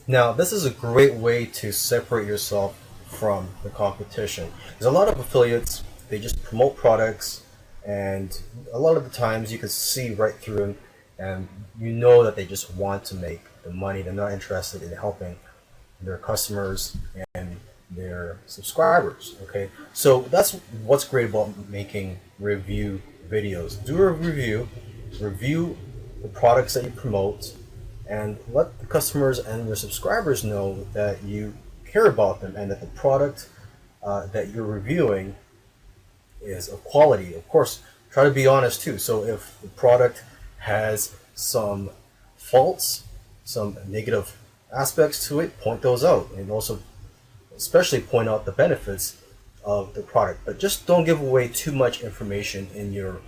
Now, this is a great way to separate yourself from the competition. There's a lot of affiliates, they just promote products, and a lot of the times you can see right through them, and you know that they just want to make the money. They're not interested in helping their customers and their subscribers. Okay, so that's what's great about making review videos. Do a review the products that you promote, and let the customers and your subscribers know that you care about them and that the product that you're reviewing is of quality. Of course, try to be honest too. So if the product has some faults, some negative aspects to it, point those out, and also especially point out the benefits of the product. But just don't give away too much information in your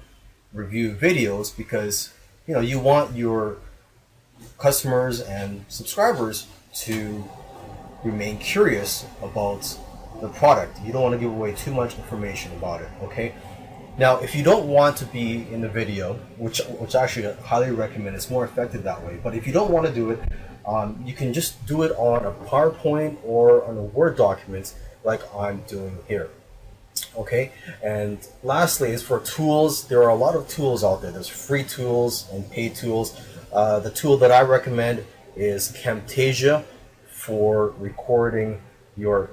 review videos, because you want your customers and subscribers to remain curious about the product. You don't want to give away too much information about it. Okay. Now, if you don't want to be in the video, which actually I highly recommend, it's more effective that way. But if you don't want to do it, you can just do it on a PowerPoint or on a Word document like I'm doing here. Okay, and lastly is for tools. There are a lot of tools out there. There's free tools and paid tools. The tool that I recommend is Camtasia for recording your